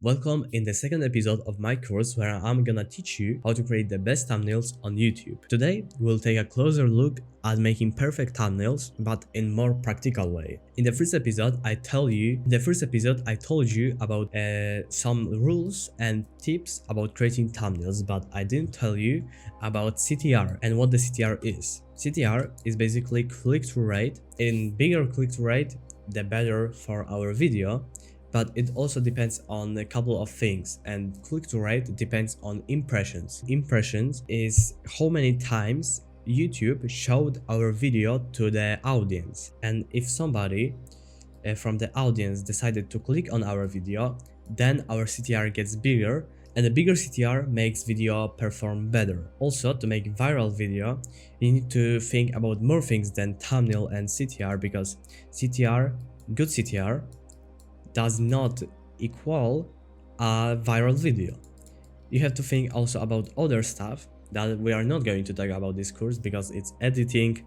Welcome in the second episode of my course where I'm gonna teach you how to create the best thumbnails on YouTube. Today, we'll take a closer look at making perfect thumbnails, but in more practical way. In the first episode, I told you about some rules and tips about creating thumbnails, but I didn't tell you about CTR and what the CTR is. CTR is basically click-through rate. In bigger click-through rate, the better for our video, but it also depends on a couple of things, and click-through rate depends on impressions. Impressions is how many times YouTube showed our video to the audience, and if somebody from the audience decided to click on our video, then our CTR gets bigger, and a bigger CTR makes video perform better. Also, to make viral video, you need to think about more things than thumbnail and CTR, because good CTR does not equal a viral video. You have to think also about other stuff that we are not going to talk about this course, because it's editing,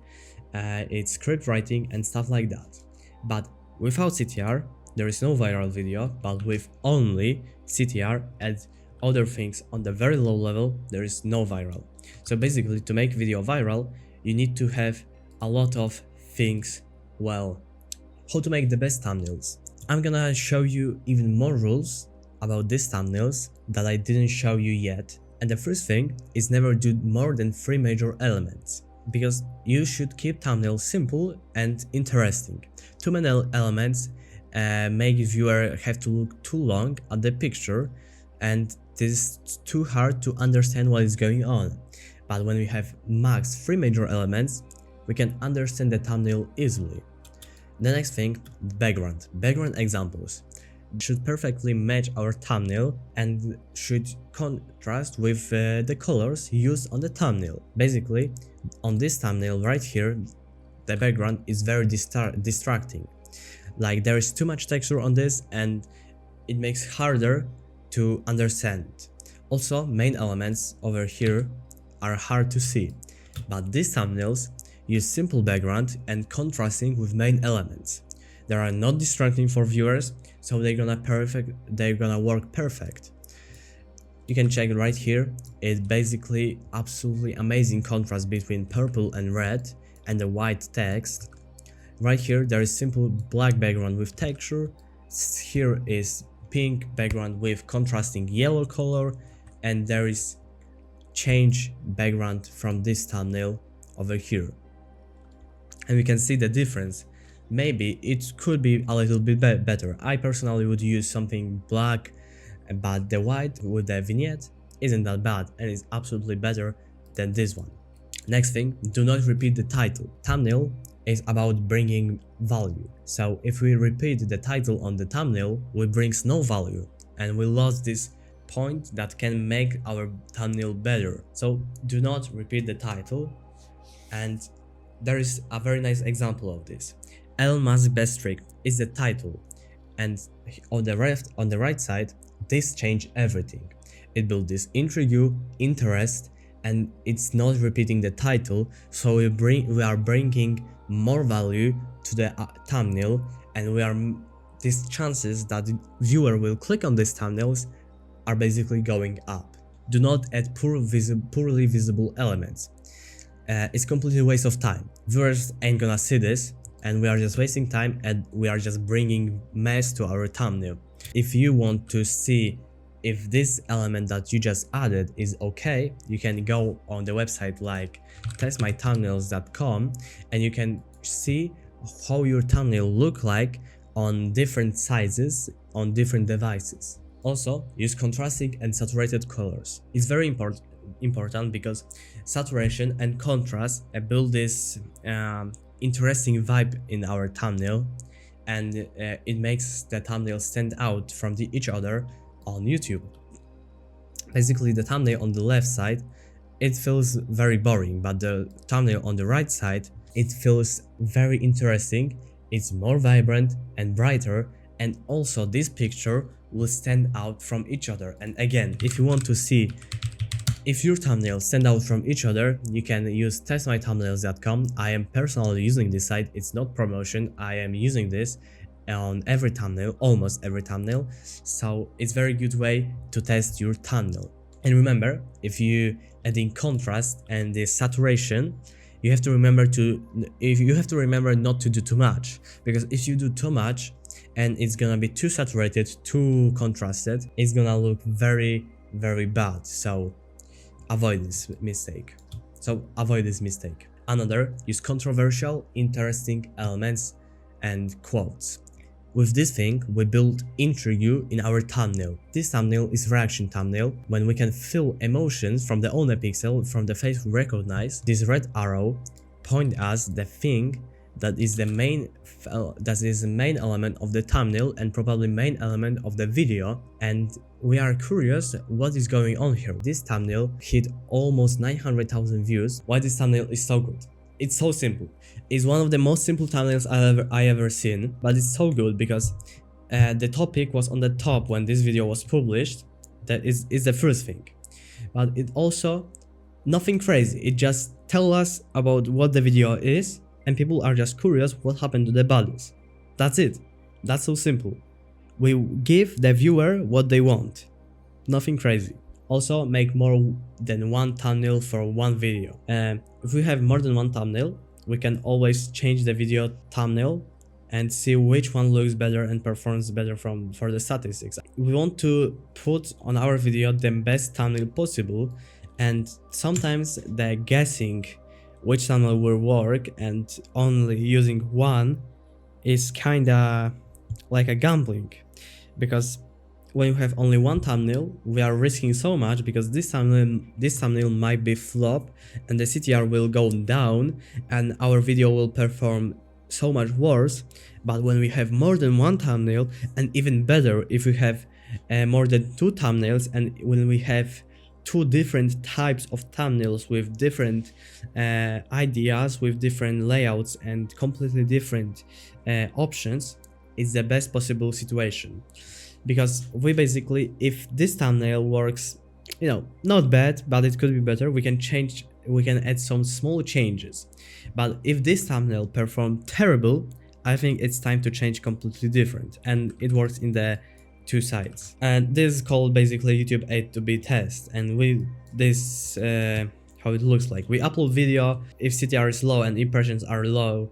it's script writing and stuff like that. But without CTR, there is no viral video, but with only CTR and other things on the very low level, there is no viral. So basically, to make video viral, you need to have a lot of things well. How to make the best thumbnails. I'm gonna show you even more rules about these thumbnails that I didn't show you yet. And the first thing is never do more than 3 major elements, because you should keep thumbnails simple and interesting. Too many elements make viewer have to look too long at the picture, and this is too hard to understand what is going on. But when we have max 3 major elements, we can understand the thumbnail easily. The next thing, background. Background examples should perfectly match our thumbnail and should contrast with the colors used on the thumbnail. Basically, on this thumbnail right here, the background is very distracting. Like, there is too much texture on this and it makes harder to understand. Also, main elements over here are hard to see, but these thumbnails use simple background and contrasting with main elements. They are not distracting for viewers, so they're gonna work perfect. You can check right here. It's basically absolutely amazing contrast between purple and red and the white text. Right here there is simple black background with texture. Here is pink background with contrasting yellow color, and there is change background from this thumbnail over here. And we can see the difference. Maybe it could be a little bit better. I personally would use something black, but the white with the vignette isn't that bad and is absolutely better than this one. Next thing, do not repeat the title. Thumbnail is about bringing value. So if we repeat the title on the thumbnail, we brings no value and we lost this point that can make our thumbnail better. So do not repeat the title. And there is a very nice example of this. Elon Musk's best trick is the title, and on the right side, this changed everything. It built this intrigue, interest, and it's not repeating the title, so we are bringing more value to the thumbnail, and these chances that the viewer will click on these thumbnails are basically going up. Do not add poorly visible elements. It's completely a waste of time. Viewers ain't gonna see this, and we are just wasting time, and we are just bringing mess to our thumbnail. If you want to see if this element that you just added is okay, you can go on the website like testmythumbnails.com, and you can see how your thumbnail look like on different sizes on different devices. Also, use contrasting and saturated colors. It's very important because saturation and contrast build this interesting vibe in our thumbnail, and it makes the thumbnail stand out from each other on YouTube. Basically, the thumbnail on the left side, it feels very boring, but the thumbnail on the right side, it feels very interesting. It's more vibrant and brighter, and also this picture will stand out from each other. And again, if you want to see if your thumbnails stand out from each other, you can use testmythumbnails.com. I am personally using this site. It's not promotion. I am using this on every thumbnail, almost every thumbnail, so it's very good way to test your thumbnail. And remember, if you add in contrast and the saturation, you have to remember not to do too much, because if you do too much and it's gonna be too saturated, too contrasted, it's gonna look very bad. So avoid this mistake. Another, use controversial, interesting elements and quotes. With this thing, we build intrigue in our thumbnail. This thumbnail is reaction thumbnail, when we can feel emotions from the owner pixel, from the face we recognize. This red arrow point us the thing that is the main element of the thumbnail and probably main element of the video, and we are curious what is going on here. This thumbnail hit almost 900,000 views. Why this thumbnail is so good? It's so simple. It's one of the most simple thumbnails I ever seen, but it's so good because the topic was on the top when this video was published. That is the first thing, but it also nothing crazy. It just tells us about what the video is, and people are just curious what happened to the bodies. That's it. That's so simple. We give the viewer what they want. Nothing crazy. Also, make more than one thumbnail for one video. If we have more than one thumbnail, we can always change the video thumbnail and see which one looks better and performs better for the statistics. We want to put on our video the best thumbnail possible, and sometimes the guessing which thumbnail will work and only using one is kinda like a gambling, because when you have only one thumbnail, we are risking so much, because this thumbnail might be flop and the CTR will go down and our video will perform so much worse. But when we have more than one thumbnail, and even better if we have more than two thumbnails, and when we have two different types of thumbnails with different ideas, with different layouts and completely different options, it's the best possible situation. Because we basically, if this thumbnail works, not bad, but it could be better, we can add some small changes. But if this thumbnail performed terrible, I think it's time to change completely different, and it works in the two sides. And this is called basically YouTube A/B test, and how it looks like. We upload video, if CTR is low and impressions are low,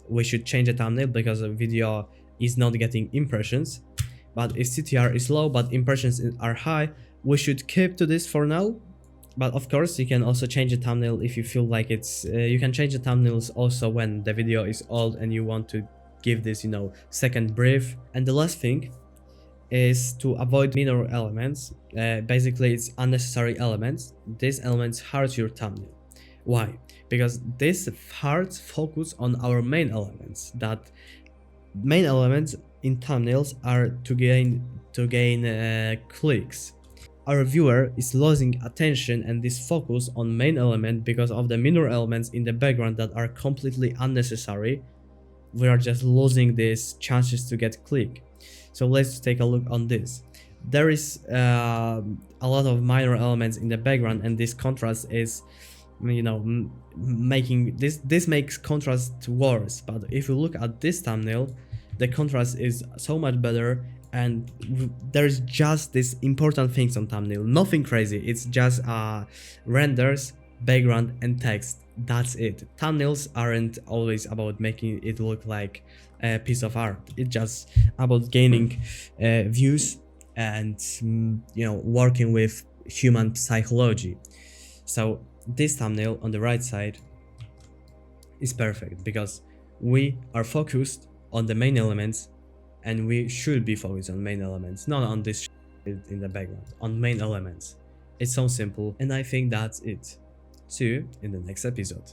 we should change the thumbnail because the video is not getting impressions. But if CTR is low but impressions are high, we should keep to this for now. But of course, you can also change the thumbnail if you feel like it's you can change the thumbnails also when the video is old and you want to give this second breath. And the last thing is to avoid minor elements. Basically, it's unnecessary elements. These elements hurt your thumbnail. Why? Because this hurts focus on our main elements. That main elements in thumbnails are to gain clicks. Our viewer is losing attention and this focus on main element because of the minor elements in the background that are completely unnecessary. We are just losing these chances to get click. So let's take a look on this. There is a lot of minor elements in the background, and this contrast is making this makes contrast worse. But if you look at this thumbnail, the contrast is so much better, and there's just this important things on thumbnail, nothing crazy. It's just renders, background and text. That's it. Thumbnails aren't always about making it look like a piece of art. It's just about gaining views and working with human psychology. So this thumbnail on the right side is perfect because we are focused on the main elements, and we should be focused on main elements, not on this in the background, on main elements. It's so simple, and I think that's it. See you in the next episode.